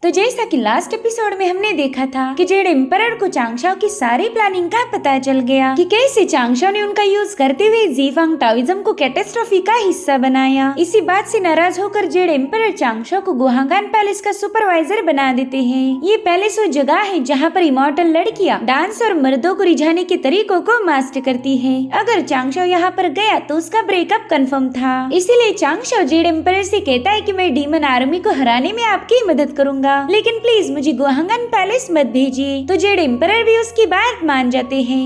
तो जैसा कि लास्ट एपिसोड में हमने देखा था कि जेड एम्परर को चांगशाओ की सारी प्लानिंग का पता चल गया कि कैसे चांगशाओ ने उनका यूज करते हुए जीफांग टाओइज्म को कैटेस्ट्रॉफी का हिस्सा बनाया। इसी बात से नाराज होकर जेड एम्परर चांगशाओ को गुहांगान पैलेस का सुपरवाइजर बना देते हैं। ये पैलेस वो जगह है जहाँ पर इमॉर्टल लड़कियाँ डांस और मर्दों को रिझाने के तरीकों को मास्टर करती है। अगर चांगशाओ यहाँ पर गया तो उसका ब्रेकअप कंफर्म था। इसीलिए चांगशाओ जेड एम्परर से कहता है कि मैं डीमन आर्मी को हराने में आपकी मदद करूंगा, लेकिन प्लीज मुझे गुहांगान पैलेस मत भेजिए। तो जेड एम्परर भी उसकी बात मान जाते हैं।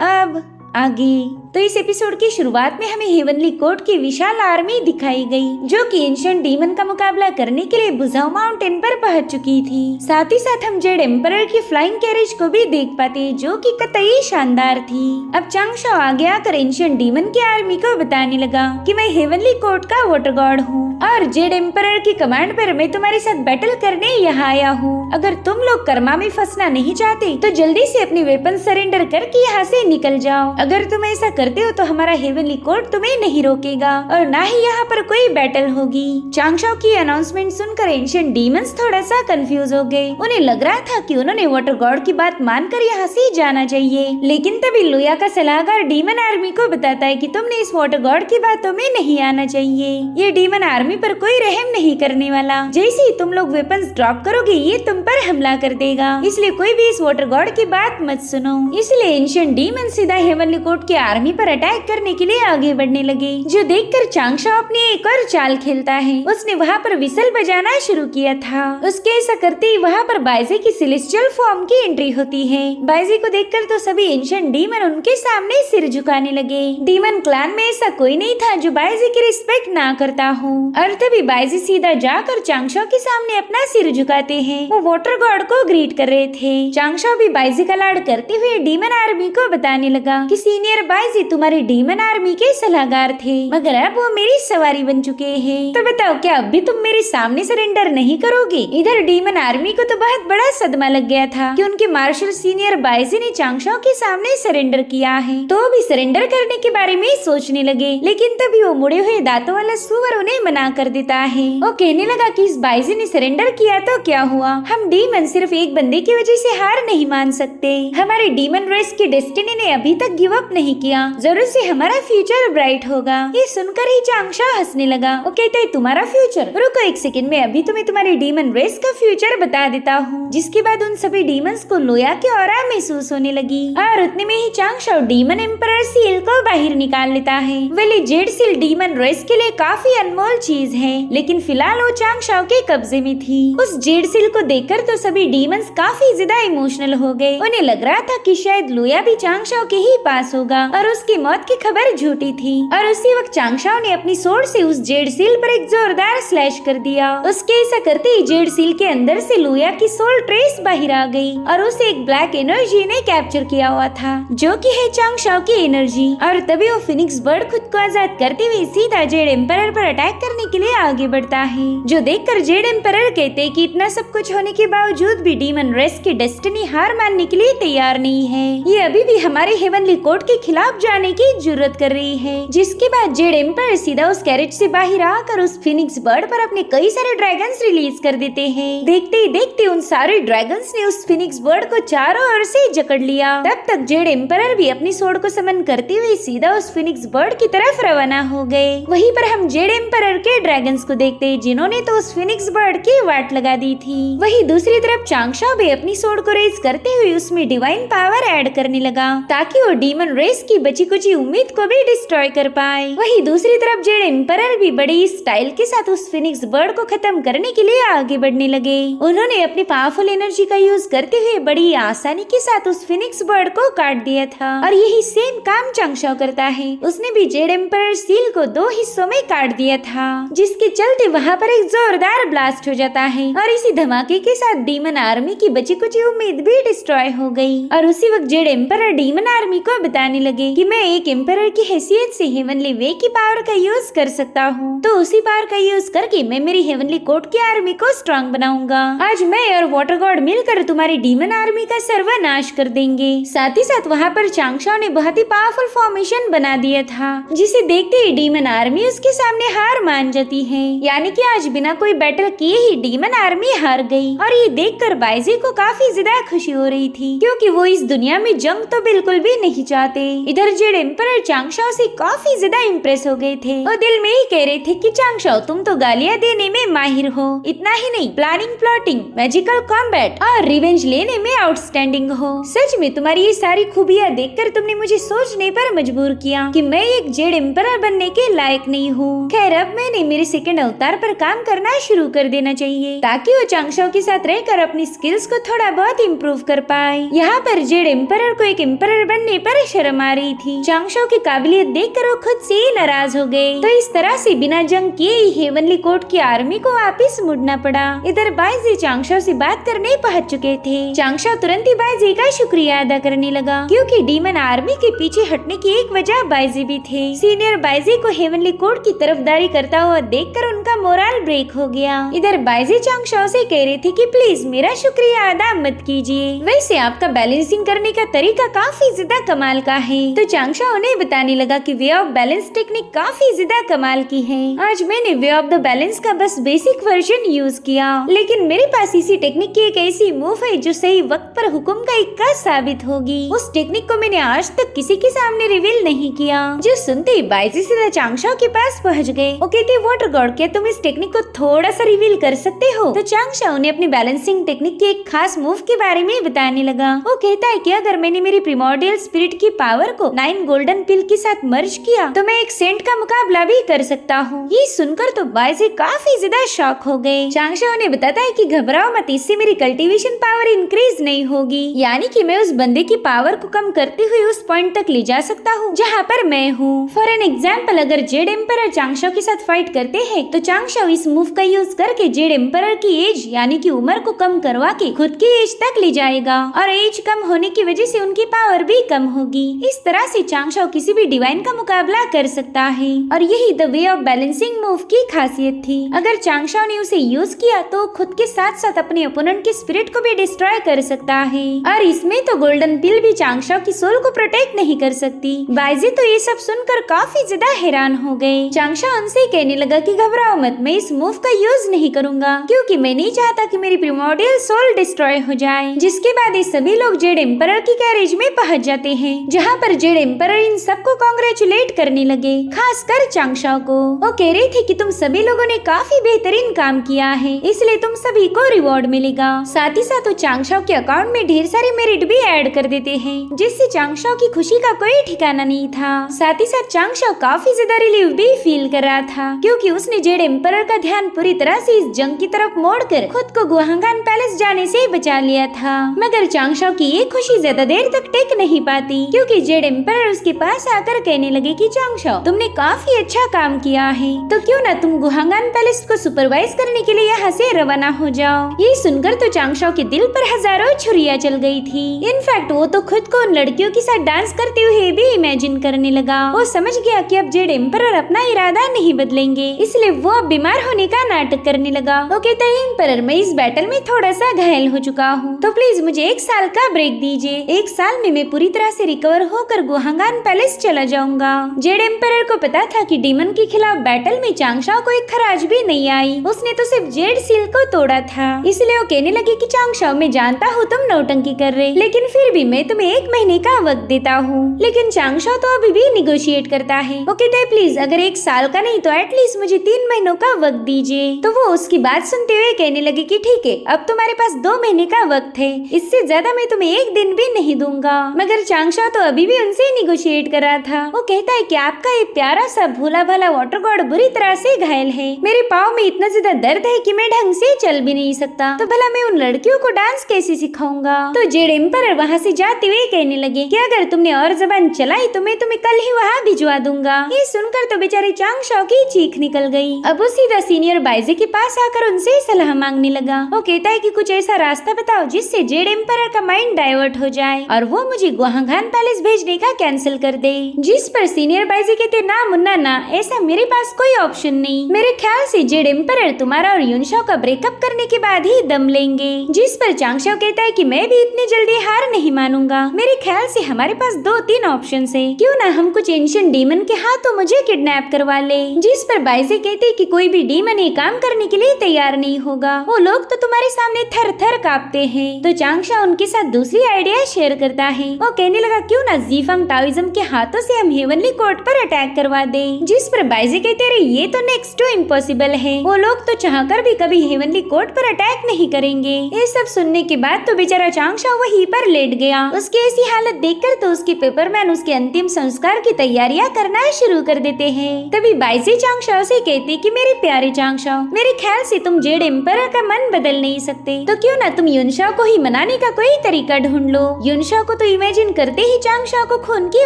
अब आगे तो इस एपिसोड की शुरुआत में हमें हेवनली कोर्ट की विशाल आर्मी दिखाई गई, जो कि एंशिएंट डीमन का मुकाबला करने के लिए बुझाओ माउंटेन पर पहुंच चुकी थी। साथ ही साथ हम जेड एम्परर की फ्लाइंग कैरेज को भी देख पाते, जो कि कतई शानदार थी। अब चांगशाओ आगे आकर एंशिएंट डीमन की आर्मी को बताने लगा कि मैं हेवनली कोर्ट का वाटर गॉड हूँ और जेड एम्परर की कमांड पर मैं तुम्हारे साथ बैटल करने यहाँ आया हूँ। अगर तुम लोग कर्मा में फंसना नहीं चाहते तो जल्दी से अपनी वेपन सरेंडर करके यहाँ से निकल जाओ। अगर तुम ऐसा करते हो तो हमारा हेवनली कोर्ट तुम्हें नहीं रोकेगा और ना ही यहाँ पर कोई बैटल होगी। चांगशाओ की अनाउंसमेंट सुनकर एंशिएंट डीमंस थोड़ा सा कंफ्यूज हो गए। उन्हें लग रहा था कि उन्होंने वाटर गॉड की बात मानकर यहाँ से जाना चाहिए, लेकिन तभी लुया का सलाहकार डीमन आर्मी को बताता है कि तुमने इस वाटर गॉड की बातों में नहीं आना चाहिए। ये डीमन आर्मी पर कोई रहम नहीं करने वाला। जैसे ही तुम लोग वेपन्स ड्रॉप करोगे ये तुम पर हमला कर देगा, इसलिए कोई भी इस वाटर गॉड की बात मत सुनो। इसलिए एंशिएंट डीमन सीधा हेवनली कोर्ट की आर्मी पर अटैक करने के लिए आगे बढ़ने लगे, जो देखकर चांगशाओ अपनी एक और चाल खेलता है। उसने वहाँ पर विसल बजाना शुरू किया था। उसके ऐसा करते ही वहाँ पर बाइजे की सेलेस्टियल फॉर्म की एंट्री होती है। बाइजे को देखकर तो सभी एंशिएंट डीमन उनके सामने सिर झुकाने लगे। डीमन क्लान में ऐसा कोई नहीं था जो बाइजे की रिस्पेक्ट ना करता हो। और तभी बाइजे सीधा जाकर चांगशाओ के सामने अपना सिर झुकाते हैं। वो वाटर गॉड को ग्रीट कर रहे थे। चांगशाओ भी बाइजे का लाड करते हुए डीमन आर्मी को बताने लगा कि सीनियर बाइजे तुम्हारे डीमन आर्मी के सलाहकार थे, मगर अब वो मेरी सवारी बन चुके हैं। तो बताओ क्या अब भी तुम मेरे सामने सरेंडर नहीं करोगे? इधर डीमन आर्मी को तो बहुत बड़ा सदमा लग गया था कि उनके मार्शल सीनियर बाइजे ने चांगशाओ के सामने सरेंडर किया है, तो भी सरेंडर करने के बारे में सोचने लगे। लेकिन तभी वो मुड़े हुए दांतों वाला सुअर उन्हें मना कर देता है। वो कहने लगा कि इस बाइजे ने सरेंडर किया तो क्या हुआ, हम डीमन सिर्फ एक बंदे की वजह से हार नहीं मान सकते। हमारे डीमन रेस की डेस्टिनी ने अभी तक गिव अप नहीं किया, जरूर से हमारा फ्यूचर ब्राइट होगा। ये सुनकर ही चांगशाओ हंसने लगा। वो कहते हैं तुम्हारा फ्यूचर, रुको एक सेकंड में अभी तुम्हें तुम्हारी डीमन रेस का फ्यूचर बता देता हूँ। जिसके बाद उन सभी डीमंस को लोया की ऑरा महसूस होने लगी और उतने में ही चांगशाओ डीमन एम्परर सील को बाहर निकाल लेता है। Well jade seal demon race के लिए काफी अनमोल चीज है, लेकिन फिलहाल वो चांगशाओ के कब्जे में थी। उस जेड सील को देखकर तो सभी डीमंस काफी ज्यादा इमोशनल हो गए। उन्हें लग रहा था कि शायद लोया भी चांगशाओ के ही पास होगा और उसकी मौत की खबर झूठी थी। और उसी वक्त चांगशाओ ने अपनी सोर्ड से उस जेड सील पर एक जोरदार स्लैश कर दिया। उसके ऐसा करते ही जेड सील के अंदर से लोया की सोल ट्रेस बाहर आ गई और उसे एक ब्लैक एनर्जी ने कैप्चर किया हुआ था, जो कि है चांगशाओ की एनर्जी। और तभी वो फिनिक्स बर्ड खुद को आजाद करते हुए सीधा जेड एम्परर पर अटैक करने के लिए आगे बढ़ता है, जो देखकर जेड एम्परर कहते हैं कि इतना सब कुछ होने के बावजूद भी डीमन रेस की डेस्टिनी हार मानने के लिए तैयार नहीं है। ये अभी भी हमारे हेवनली कोर्ट के खिलाफ जाने की जरूरत कर रही है। जिसके बाद जेड एम्परर सीधा उस कैरेज से बाहर आकर उस फिनिक्स बर्ड पर अपने कई सारे ड्रैगन्स रिलीज कर देते हैं। देखते ही देखते उन सारे ड्रैगन्स ने उस फिनिक्स बर्ड को चारों ओर से जकड़ लिया। तब तक जेड एम्परर भी अपनी सोर्ड को समन करते हुए सीधा उस फिनिक्स बर्ड की तरफ रवाना हो गए। वहीं पर हम जेड एम्परर के ड्रैगन्स को देखते हैं, जिन्होंने तो उस फिनिक्स बर्ड की वाट लगा दी थी। वहीं दूसरी तरफ चांगशाओ भी अपनी सोर्ड को रेज करते हुए उसमें डिवाइन पावर ऐड करने लगा, ताकि वो डीमन रेस की बची कुची उम्मीद को भी डिस्ट्रॉय कर पाए। वहीं दूसरी तरफ जेड एम्परर भी बड़ी स्टाइल के साथ उस फिनिक्स बर्ड को खत्म करने के लिए आगे बढ़ने लगे। उन्होंने अपनी पावरफुल एनर्जी का यूज करते हुए बड़ी आसानी के साथ उस फिनिक्स बर्ड को काट दिया था। और यही सेम काम चांगशाओ करता है। उसने भी जेड एम्परर सील को 2 हिस्सों में काट दिया था, जिसके चलते वहाँ पर एक जोरदार ब्लास्ट हो जाता है और इसी धमाके के साथ डीमन आर्मी की बची कुची उम्मीद भी डिस्ट्रॉय हो गई। और उसी वक्त जेड एम्परर डीमन आर्मी को बताने लगे कि मैं एक एम्परर की हैसियत से हेवनली वे की पावर का यूज कर सकता हूँ, तो उसी पावर का यूज करके मैं मेरी हेवनली कोर्ट की आर्मी को स्ट्रांग बनाऊंगा। आज मैं और वाटर गॉड मिलकर तुम्हारी डीमन आर्मी का सर्वनाश कर देंगे। साथ ही साथ वहाँ पर चांगशाओ ने बहुत ही पावरफुल फॉर्मेशन बना दिया था, जिसे देखते ही डीमन आर्मी उसके सामने हार मान जाती है। यानी कि आज बिना कोई बैटल किए ही डीमन आर्मी हार गई। और ये देखकर बाइजी को काफी ज्यादा खुशी हो रही थी, क्योंकि वो इस दुनिया में जंग तो बिल्कुल भी नहीं चाहते। इधर जेड एम्परर चांगशाओ से काफी ज्यादा इम्प्रेस हो गए थे और दिल में ही कह रहे थे कि चांगशाओ तुम तो गालियां देने में माहिर हो, इतना ही नहीं प्लानिंग, प्लॉटिंग, मैजिकल कॉम्बैट और रिवेंज लेने में आउटस्टैंडिंग हो। सच में तुम्हारी ये सारी खूबियां देखकर तुमने मुझे सोचने पर मजबूर किया कि मैं एक जेड एम्परर बनने के लायक नहीं हूँ। खैर अब मैंने मेरे सेकंड अवतार पर काम करना शुरू कर देना चाहिए, ताकि वो चांगशाओ के साथ रहकर अपनी स्किल्स को थोड़ा बहुत इम्प्रूव कर पाए। यहाँ पर जेड एम्परर को एक एम्परर बनने पर शर्म आ रही थी। चांगशाओ की काबिलियत देखकर वो खुद से ही नाराज हो गए। तो इस तरह से बिना जंग किए ही हेवनली कोर्ट की आर्मी को वापस मुड़ना पड़ा। इधर बाइजी चांगशाओ से बात करने पहुंच चुके थे। चांगशाओ तुरंत ही बाइजी का शुक्रिया अदा करने लगा, क्योंकि डीमन आर्मी के पीछे हटने की एक वजह बाइजी भी थे। सीनियर बाइजी को हेवनली कोर्ट की तरफदारी करता हुआ देखकर उनका मोरल ब्रेक हो गया। इधर बाइजी चांगशाओ से कह रहे थे कि प्लीज मेरा शुक्रिया अदा मत कीजिए, वैसे आपका बैलेंसिंग करने का तरीका काफी ज्यादा कमाल का है। तो चांगशाओ उन्हें बताने लगा कि वे ऑफ बैलेंस टेक्निक काफी ज्यादा कमाल की है। आज मैंने वे ऑफ द बैलेंस का बस बेसिक वर्जन यूज किया, लेकिन मेरे पास इसी टेक्निक की एक ऐसी मूव है जो सही वक्त पर हुक्म का इक्का साबित होगी। उस टेक्निक को मैंने आज तक किसी के सामने रिवील नहीं किया। जो सुनते ही बाइजी सीधा चांगशाओ के पास पहुँच गए। वो कहते वाटर गॉड क्या तुम इस टेक्निक को थोड़ा सा रिवील कर सकते हो? तो चांगशाओ ने अपनी बैलेंसिंग टेक्निक की एक खास मूव के बारे में बताने लगा। वो कहता है कि अगर मैंने मेरी प्रिमोर्डियल स्पिरिट की पावर को 9 गोल्डन पिल के साथ मर्ज किया तो मैं एक सेंट का मुकाबला भी कर सकता हूँ। ये सुनकर तो बाइजी काफी ज्यादा शॉक हो गए। चांगशाओ ने बताता है कि घबराओ मत, इससे मेरी कल्टीवेशन पावर इंक्रीज नहीं होगी, यानी कि मैं उस बंदे की पावर को कम करते हुए उस पॉइंट तक ले जा सकता हूँ जहाँ पर मैं हूँ। फॉर एन एग्जाम्पल, अगर जेड एम्परर चांगशाओ के साथ फाइट करते हैं तो चांगशाओ इस मूव का यूज करके जेड एम्परर की एज यानी कि उम्र को कम करवा के खुद की एज तक ले जाएगा, और एज कम होने की वजह से उनकी पावर भी कम होगी। इस तरह से चांगशाओ किसी भी डिवाइन का मुकाबला कर सकता है, और यही the way of balancing move की खासियत थी। अगर चांगशाओ ने उसे यूज किया तो खुद के साथ साथ अपने ओपोनेंट के स्पिरिट को भी डिस्ट्रॉय कर सकता है, और इसमें तो गोल्डन पिल भी चांगशाओ की सोल को प्रोटेक्ट नहीं कर सकती। बाइजी तो ये सब सुनकर काफी ज्यादा हैरान हो गए। चांगशाओ उनसे कहने लगा कि घबराओ मत, मैं इस मूव का यूज नहीं करूंगा, क्योंकि मैं नहीं चाहता कि मेरी प्रिमोर्डियल सोल डिस्ट्रॉय हो जाए। जिसके बाद ये सभी लोग जेड एम्परर की कैरेज में पहुंच जाते हैं, जहाँ पर जेड एम्परर इन सबको कांग्रेचुलेट करने लगे, खासकर चांगशाओ को। वो कह रहे थे कि तुम सभी लोगों ने काफी बेहतरीन काम किया है, इसलिए तुम सभी को रिवॉर्ड मिलेगा। साथ ही साथ वो चांगशाओ के अकाउंट में ढेर सारे मेरिट भी ऐड कर देते हैं, जिससे चांगशाओ की खुशी का कोई ठिकाना नहीं था। साथ ही साथ चांगशाओ काफी ज्यादा रिलीफ भी फील कर रहा था, क्योंकि उसने जेड एम्परर का ध्यान पूरी तरह से इस जंग की तरफ मोड़कर खुद को गुहांगान पैलेस जाने से बचा लिया था। मगर चांगशाओ की ये खुशी ज्यादा देर तक टिक नहीं पाती, क्योंकि जेड एम्परर उसके पास आकर कहने लगे कि चांगशाओ तुमने काफी अच्छा काम किया है, तो क्यों ना तुम गुहांगान पैलेस को सुपरवाइज करने के लिए यहाँ से रवाना हो जाओ। ये सुनकर तो चांगशाओ के दिल पर हजारों छुरियां चल गई थी। इनफैक्ट वो तो खुद को उन लड़कियों के साथ डांस करते हुए भी इमेजिन करने लगा। वो समझ गया कि अब जेड एम्परर अपना इरादा नहीं बदलेंगे, इसलिए वो अब बीमार होने का नाटक करने लगा। वो कहता है एम्परर मैं इस बैटल में थोड़ा सा घायल हो चुका हूँ, तो प्लीज मुझे 1 साल का ब्रेक दीजिए। 1 साल में मैं पूरी तरह से रिकवर होकर गुहांगान पैलेस चला जाऊंगा। जेड एम्परर को पता था कि डीमन के खिलाफ बैटल में चांगशाओ को एक खराज भी नहीं आई, उसने तो सिर्फ जेड सील को तोड़ा था। इसलिए वो कहने लगे कि चांगशाओ मैं जानता हूँ तुम नौटंकी कर रहे, लेकिन फिर भी मैं तुम्हें 1 महीने का वक्त देता हूँ। लेकिन चांगशाओ तो अभी भी निगोशिएट करता है। वो कहते हैं प्लीज अगर 1 साल का नहीं तो एटलीस्ट मुझे 3 महीनों का वक्त दीजिए। तो वो उसकी बात सुनते हुए कहने लगे कि ठीक है, अब तुम्हारे पास 2 महीने का वक्त है, इससे ज्यादा मैं तुम्हें 1 दिन भी नहीं दूंगा। मगर चांगशाओ तो अभी भी उनसे निगोशिएट कर रहा था। वो कहता है कि आपका ये प्यारा सा भोला भाला वाटर गॉड बुरी तरह से घायल है, मेरे पाँव में इतना ज्यादा दर्द है कि मैं ढंग से चल भी नहीं सकता, तो भला मैं उन लड़कियों को डांस कैसे सिखाऊंगा। तो जेड एम्परर वहाँ से जाते हुए कहने लगे कि अगर तुमने और जबान चलाई तो मैं तुम्हें कल ही वहाँ भिजवा दूंगा। ये सुनकर तो बेचारे चांगशाओ की चीख निकल गई। अब वो सीधा सीनियर बाइजी के पास आकर उनसे सलाह मांगने लगा। वो कहता है कि कुछ ऐसा रास्ता बताओ जिससे जेड एम्परर का माइंड डाइवर्ट हो जाए और वो मुझे गुहांगान पैलेस भेजने का कैंसिल कर दे। जिस पर सीनियर बाइजी कहते ना मुन्ना ना, ऐसा मेरे पास कोई ऑप्शन नहीं। मेरे ख्याल से जेड एम्परर तुम्हारा और युनशाओ का ब्रेकअप करने के बाद ही दम लेंगे। जिस पर चांगशाओ कहता है कि मैं भी इतनी जल्दी हार नहीं मानूंगा। मेरे ख्याल से हमारे पास 2-3 ऑप्शन है, क्यों ना हम कुछ एंशिएंट डीमन के हाथों मुझे किडनैप करवा ले। जिस पर बाइजी कहते कि कोई भी डीमन ये काम करने के लिए तैयार नहीं होगा, वो लोग तो तुम्हारे सामने थर थर कांपते हैं। तो चांगशाओ उनके साथ दूसरी आइडिया शेयर करता है। वो कहने लगा क्यों ना ज़ीफंग टाओइज्म के हाथों से हम हेवनली कोर्ट पर अटैक करवा दे। जिस पर बाइजी कहते रहे ये तो नेक्स्ट टू इम्पॉसिबल है, वो लोग तो चाहकर भी कभी हेवनली कोर्ट पर अटैक नहीं करेंगे। ये सब सुनने के बाद तो बेचारा चांगशाओ वहीं पर लेट गया। उसकी ऐसी हालत देखकर तो उसके पेपरमैन उसके अंतिम संस्कार की तैयारियां करना शुरू कर देते हैं। तभी बाइजी चांगशाओ से कहते कि मेरे प्यारे चांगशाओ, मेरे ख्याल से तुम जेड एम्परर का मन बदल नहीं सकते, तो क्यों ना तुम युनशाओ को ही मनाने का कोई तरीका ढूंढ लो। युनशाओ को तो इमेजिन करते ही चांगशाओ को खून की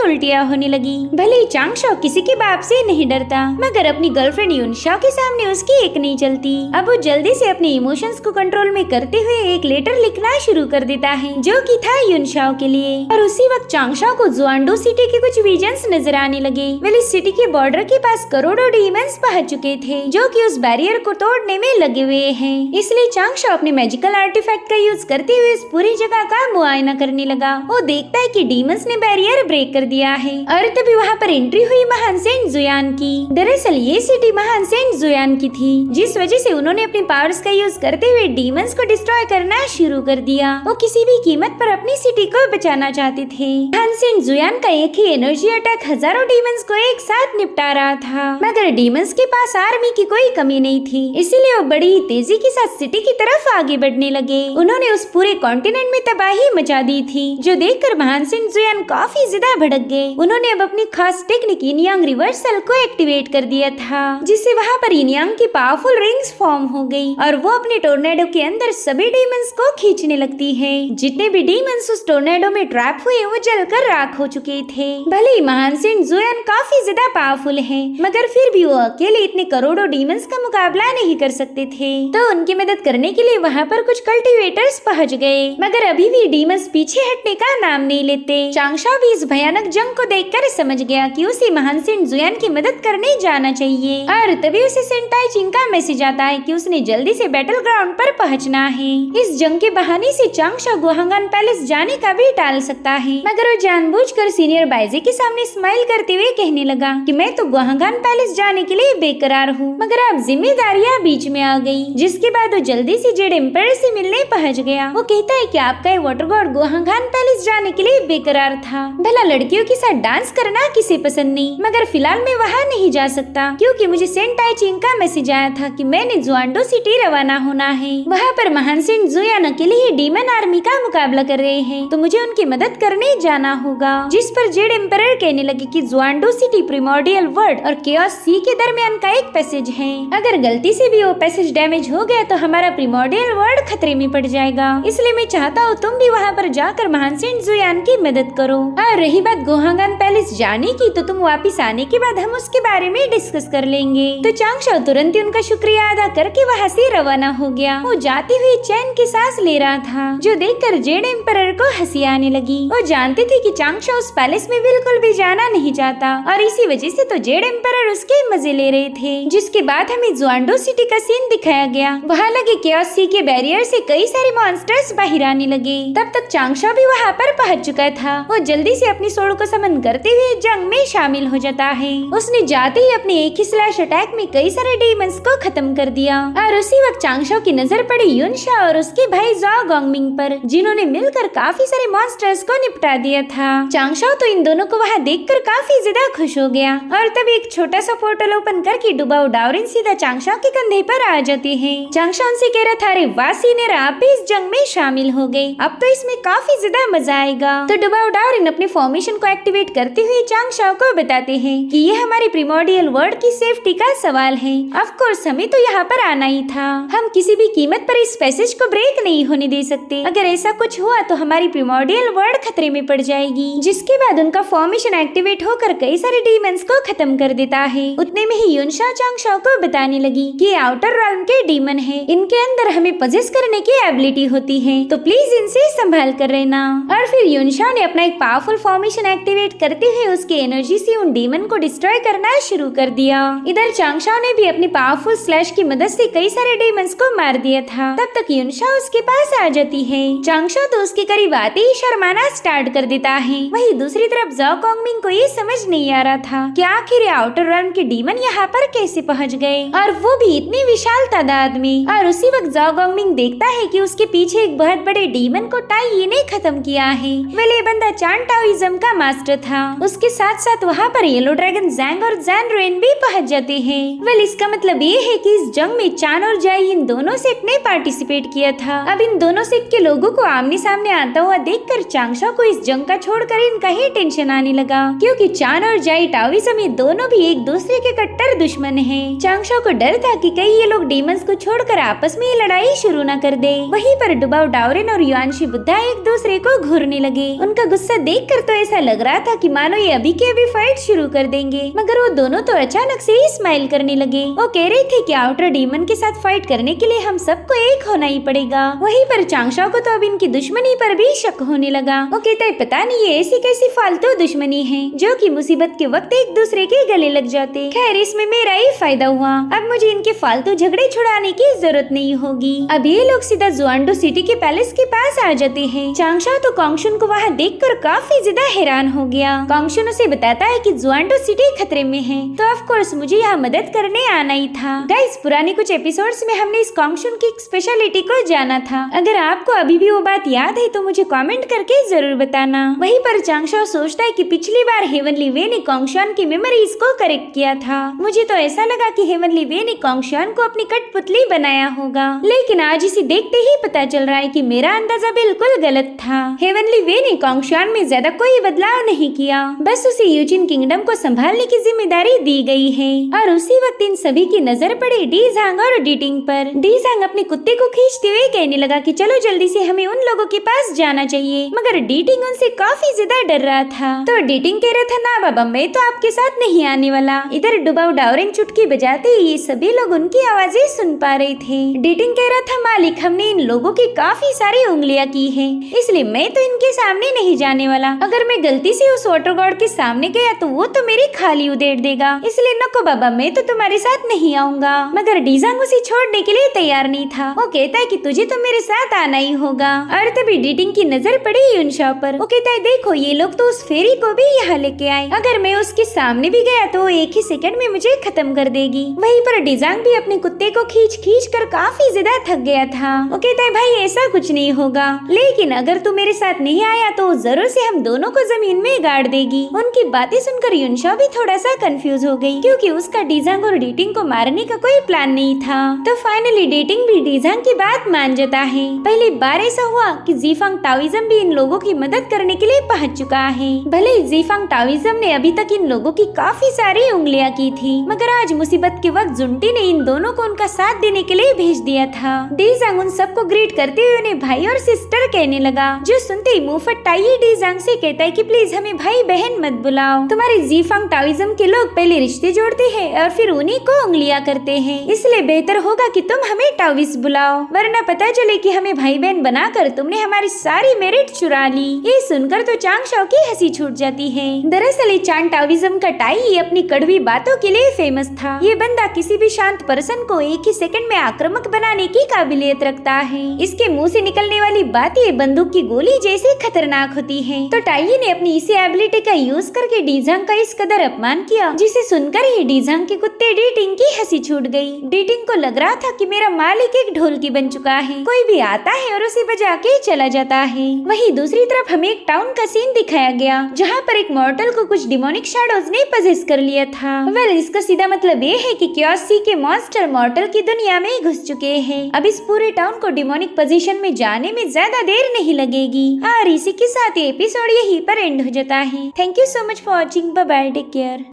उल्टियां होने लगी। भले ही चांगशाओ किसी के बाप से नहीं डरता, मगर अपनी गर्लफ्रेंड युनशाओ के सामने उसकी एक नहीं चलती। अब वो जल्दी से अपने इमोशंस को कंट्रोल में करते हुए एक लेटर लिखना शुरू कर देता है, जो कि था युनशाओ के लिए। और उसी वक्त चांगशाओ को जुआनडो सिटी के कुछ विजन्स नजर आने लगे। वेल इस सिटी के बॉर्डर के पास करोड़ों डीमंस पहुंच चुके थे, जो कि उस बैरियर को तोड़ने में लगे हुए हैं। इसलिए चांगशाओ अपने मैजिकल आर्टिफैक्ट का यूज करते हुए इस पूरी जगह का मुआयना करने लगा। वो देखता है कि डीमंस ने बैरियर ब्रेक कर दिया है। और तभी वहाँ पर एंट्री हुई महान सेंट जुयान की। दरअसल ये सिटी महान सेंट जुयान की थी, जिस वजह से उन्होंने अपने पावर्स का यूज करते हुए डीमंस को डिस्ट्रॉय करना शुरू कर दिया। वो किसी भी कीमत पर अपनी सिटी को बचाना चाहते थे। महान सेंट जुयान का एक ही एनर्जी अटैक हजारों डीमंस को एक साथ निपटा रहा था, मगर डीमंस के पास आर्मी की कोई कमी नहीं थी, इसीलिए वो बड़ी ही तेजी के साथ सिटी की तरफ आगे बढ़ने लगे। उन्होंने उस पूरे कॉन्टिनेंट में तबाही मचा दी थी, जो देखकर महान सेंट जुयान काफी ज्यादा भड़क गए। उन्होंने अब अपनी खास टेक्निक यिन यांग रिवर्सल को एक्टिवेट कर दिया था, जिससे वहाँ पर यिन यांग की पावरफुल रिंग्स फॉर्म हो गई और वो अपने टोर्नेडो के अंदर सभी डीमंस को खींचने लगती है। जितने भी डीमंस उस टोर्नेडो में ट्रैप हुए वो जलकर राख हो चुके थे। भले ही महान सेंट जुयान काफी ज्यादा पावरफुल है, मगर फिर भी वो अकेले इतने करोड़ों डीमंस का मुकाबला नहीं कर सकते थे। तो उनकी मदद करने के लिए वहाँ पर कुछ कल्टिवेटर्स पहुँच गए, मगर अभी भी डीमंस पीछे हटने का नाम नहीं लेते। चांगशाओ भी इस भयानक जंग को देखकर समझ गया कि उसे महान सेंट जुयान की मदद करने जाना चाहिए। और तभी उसे सेंटाई चिंग का मैसेज आता है कि उसने जल्दी से बैटल ग्राउंड पर पहुंचना है। इस जंग के बहाने से चांगशाओ गुहांगान पैलेस जाने का भी टाल सकता है, मगर वो जानबूझकर सीनियर बाइजी के सामने स्माइल करते हुए कहने लगा कि मैं तो गुहांगान पैलेस जाने के लिए बेकरार हूँ, मगर अब जिम्मेदारियाँ बीच में आ गई। जिसके बाद वो जल्दी से जेड एम्परर से मिलने पहुँच गया। वो कहता है कि आपका वाटर गॉड गुहांगान पैलेस जाने के लिए बेकरार था। भला लड़कियों के साथ डांस करना किसे पसंद नहीं, मगर फिलहाल मैं वहाँ नहीं जा सकता, क्योंकि मुझे सेंटाई चिंग का मैसेज आया था कि मैंने जुआनडो सिटी रवाना होना है। वहाँ पर महान सेंट जुयान अकेले ही डीमन आर्मी का मुकाबला कर रहे हैं, तो मुझे उनकी मदद करने जाना होगा। जिस पर जेड एम्परर कहने लगे कि जुआनडो सिटी प्रिमोर्डियल वर्ल्ड और केओस सी के दरमियान का एक पैसेज है। अगर गलती से भी वो पैसेज डैमेज हो गया तो हमारा प्रिमोर्डियल वर्ल्ड खतरे में पड़ जाएगा, इसलिए मैं चाहता हूँ तुम भी वहाँ पर जाकर महान सेंट जुयान की मदद करो। और रही बात गुहांगान पैलेस जाने की, तो तुम वापिस आने के बाद हम उसके बारे में डिस्कस कर लेंगे। तो चांगशाओ तुरंत ही उनका शुक्रिया अदा करके वहाँ से रवाना हो गया। वो जाते हुए चैन की सांस ले रहा था, जो देखकर जेड एम्परर को हंसी आने लगी। वो जानते थे कि चांगशाओ उस पैलेस में बिल्कुल भी जाना नहीं चाहता, और इसी वजह से तो जेड एम्परर उसके मजे ले रहे थे। जिसके बाद हमें जुआनडो सिटी का सीन दिखाया गया। वहाँ लगे केओस सी के बैरियर से कई सारे मॉन्स्टर्स बाहर आने लगे। तब तक चांगशाओ भी वहाँ पर पहुँच चुका था। वो जल्दी से अपनी सोड को समन करते हुए जंग में शामिल हो जाता है। उसने जाते ही अपने एक ही स्लैश अटैक में कई सारे डीमंस को खत्म कर दिया। और उसी वक्त चांगशाओ की नजर पड़ी युनशाओ और उसके भाई जाओ गोंगमिंग पर, जिन्होंने मिलकर काफी सारे मॉन्स्टर्स को निपटा दिया था। चांगशाओ तो इन दोनों को वहाँ देखकर काफी ज्यादा खुश हो गया। और तब एक छोटा सा पोर्टल ओपन करके डुबाओ डाओरिन सीधा चांगशाओ के कंधे पर आ जाते हैं। चांगशाओ उनसे कह रहा था, अरे वाह सीनियर, आप भी इस जंग में शामिल हो गए, अब तो इसमें काफी ज्यादा मजा आएगा। तो डुबाओ डाओरिन अपने फॉर्मेशन को एक्टिवेट करते हुए चांगशाओ को बताते हैं कि ये हमारी प्रिमोर्डियल वर्ल्ड की सेफ्टी का सवाल है। ऑफ कोर्स हमें तो यहाँ पर आना ही था, हम किसी भी कीमत पर इस पैसेज को ब्रेक नहीं होने दे सकते। अगर ऐसा कुछ हुआ तो हमारी प्रिमोर्डियल वर्ल्ड खतरे में पड़ जाएगी। जिसके बाद उनका फॉर्मेशन एक्टिवेट होकर कई सारे डीमंस को खत्म कर देता है। उतने में ही युनशाओ चांगशाओ को बताने लगी कि आउटर realm के डीमन है, इनके अंदर हमें पजेस करने की एबिलिटी होती है, तो प्लीज इनसे संभाल कर रहना। और फिर युनशाओ ने अपना एक पावरफुल फॉर्मेशन एक्टिवेट करते हुए उसकी एनर्जी से उन डीमन को डिस्ट्रॉय करना शुरू कर दिया। इधर चांगशाओ ने भी अपनी पावरफुल स्लैश की मदद से कई सारे डीमंस को मार दिया था। तब तक युनशाओ उसके पास आ जाती है। चांगशाओ तो उसके करीब आते ही शर्माना स्टार्ट कर देता है। वहीं दूसरी तरफ जाओ कॉन्गमिंग को ये समझ नहीं आ रहा था कि आखिर आउटर realm के डीमन यहाँ पर कैसे पहुँच गए, और वो भी इतनी विशाल तादाद में। और उसी वक्त जाओ कॉन्गमिंग देखता है कि उसके पीछे एक बहुत बड़े डीमन को टाई ने खत्म किया है। वेल ये बंदा चान टाओइज्म का मास्टर था। उसके साथ साथ वहाँ पर येलो ड्रैगन जैंग और जैन रुइन भी पहुँच जाते हैं। वेल इसका मतलब ये है कि इस जंग में चान और जाई इन दोनों सेट ने पार्टिसिपेट किया था। अब इन दोनों सेट के लोगों को आमने सामने आता हुआ देखकर चांगशाओ को इस जंग का छोड़कर इनका ही टेंशन आने लगा, क्योंकि चान और जाई टाओइज्म ये दोनों भी एक दूसरे के कट्टर दुश्मन हैं। चांगशाओ को डर था कि कहीं ये लोग डीमंस को छोड़कर आपस में लड़ाई शुरू न कर दे। वहीं पर डुबाओ डाओरेन और युआनशी बुद्धा एक दूसरे को घूरने लगे। उनका गुस्सा देखकर तो ऐसा लग रहा था कि मानो ये अभी के अभी फाइट शुरू कर देंगे, मगर वो दोनों तो अचानक से ही स्माइल करने लगे। वो कह रहे थे कि आउटर डीमन के साथ फाइट करने के लिए हम सबको एक होना ही पड़ेगा। वहीं पर चांगशाओ को तो अब इनकी दुश्मनी पर भी शक होने लगा। वो कहता है पता नहीं ये ऐसी कैसी फालतू दुश्मनी है जो कि मुसीबत के वक्त एक दूसरे के गले लग जाते। खैर इसमें मेरा ही फायदा हुआ, अब मुझे इनके फालतू झगड़े छुड़ाने की जरूरत नहीं होगी। अब ये लोग सीधा जुआनडो सिटी के पैलेस के पास आ जाते हैं। चांगशाओ तो कॉन्गशुन को वहाँ देखकर काफी ज्यादा हैरान हो गया। कॉन्गशुन उसे बताता है कि जुआनडो सिटी खतरे में है, तो ऑफ कोर्स मुझे यहाँ मदद करने आना ही था। गाइस पुराने कुछ एपिसोड्स में हमने इस कॉन्गशुन की स्पेशलिटी को जाना था। अगर आपको अभी भी वो बात याद है तो मुझे कमेंट करके जरूर बताना। वहीं पर चांगशाओ सोचता है कि पिछली बार हेवनली वे ने कॉन्गशुन की मेमोरीज को करेक्ट किया था। मुझे तो ऐसा लगा कि हेवनली वे ने कॉन्गशुन को अपनी कठपुतली बनाया होगा, लेकिन आज इसे देखते ही पता चल रहा है कि मेरा अंदाजा बिल्कुल गलत था। हेवनली वे ने कॉन्गशुन में ज्यादा कोई बदलाव नहीं किया, बस उसे यूजिन किंगडम को संभालने की जिम्मेदारी दी गई है। और उसी वक्त इन सभी की नजर पड़ी डी झांग और डीटिंग पर। डी झांग अपने कुत्ते को खींचते हुए कहने लगा कि चलो जल्दी से हमें उन लोगों के पास जाना चाहिए, मगर डीटिंग उनसे काफी ज्यादा डर रहा था। तो डीटिंग कह रहा था ना बाबा मैं तो आपके साथ नहीं आने वाला। इधर डुबाओ डाओरेन चुटकी बजाते ये सभी लोग उनकी आवाजें सुन पा रहे थे। डीटिंग कह रहा था मालिक हमने इन लोगों की काफी सारी उंगलियां की हैं, इसलिए मैं तो इनके सामने नहीं जाने वाला। अगर मैं गलती से उस वाटर गॉड के सामने गया तो वो तो मेरी खाली उधेड़ देगा, इसलिए नको बाबा मैं तो तुम्हारे साथ नहीं आऊंगा। मगर डीजांग उसे छोड़ने के लिए तैयार नहीं था। वो कहता है कि तुझे तो मेरे साथ आना ही होगा। और तभी डीटिंग की नजर पड़ी युनशाओ पर। वो कहता है देखो ये लोग तो उस फेरी को भी यहाँ लेके आए, अगर मैं उसके सामने भी गया तो एक ही सेकंड में मुझे खत्म कर देगी। वहीं पर डीजांग भी अपने कुत्ते को खींच खींच कर काफी ज्यादा थक गया था। वो कहता है भाई ऐसा कुछ नहीं होगा, लेकिन अगर तू मेरे साथ नहीं आया तो जरूर से हम दोनों को जमीन में गाड़ देगी। उनकी बातें सुनकर युनशाओ भी थोड़ा सा कंफ्यूज हो गई, क्योंकि उसका डीजांग और डीटिंग को मारने का कोई प्लान नहीं था। तो फाइनली डीटिंग भी डीजांग की बात मान जाता है। पहली बार ऐसा हुआ कि जीफांग टाओइज्म भी इन लोगों की मदद करने के लिए पहुंच चुका है। भले जीफांग टाओइज्म ने अभी तक इन लोगों की काफी सारी उंगलियां की थी, मगर आज मुसीबत के वक्त जुंटी ने इन दोनों को उनका साथ देने के लिए भेज दिया था। डीजांग उन सबको ग्रीट करते हुए उन्हें भाई और सिस्टर कहने लगा, जो सुनते ही मुंह फटाई डीजांग से कहता है कि प्लीज हमें भाई बहन मत बुलाओ। तुम्हारे जीफांग टाओइज्म के लोग पहले रिश्ते जोड़ते हैं और फिर उन्हीं को उंगलियां करते हैं, इसलिए बेहतर होगा कि तुम हमें टाओइस बुलाओ, वरना पता चले कि हमें भाई बहन बनाकर तुमने हमारी सारी मेरिट चुरा ली। ये सुनकर तो चांगशाओ की हंसी छूट जाती है। दरअसल चान टाओइज्म का टाई अपनी कड़वी बातों के लिए फेमस था। ये बंदा किसी भी शांत पर्सन को एक ही सेकंड में आक्रामक बनाने की काबिलियत रखता है। इसके मुंह से निकलने वाली बातें बंदूक की गोली जैसे खतरनाक होती है। तो टाई ने अपनी इसी एबिलिटी का यूज करके डीजांग का इस कदर अपमान किया, जिसे सुनकर ही डीजांग के कुत्ते डीटिंग की हंसी छूट गई। डीटिंग को लग रहा था कि मेरा मालिक एक ढोलकी बन चुका है, कोई भी आता है और उसे बजा के चला जाता है। वहीं दूसरी तरफ हमें एक टाउन का सीन दिखाया गया, जहाँ पर एक मॉर्टल को कुछ डिमोनिक शैडोज ने पजेस कर लिया था। वेल इसका सीधा मतलब ये है कि क्योस सी के मॉन्स्टर मॉर्टल की दुनिया में घुस चुके हैं। अब इस पूरे टाउन को डिमोनिक पोजीशन में जाने में ज्यादा देर नहीं लगेगी। और इसी के साथ ये एपिसोड यहीं पर एंड हो जाता है। Thank you so much for watching. Bye bye, take care.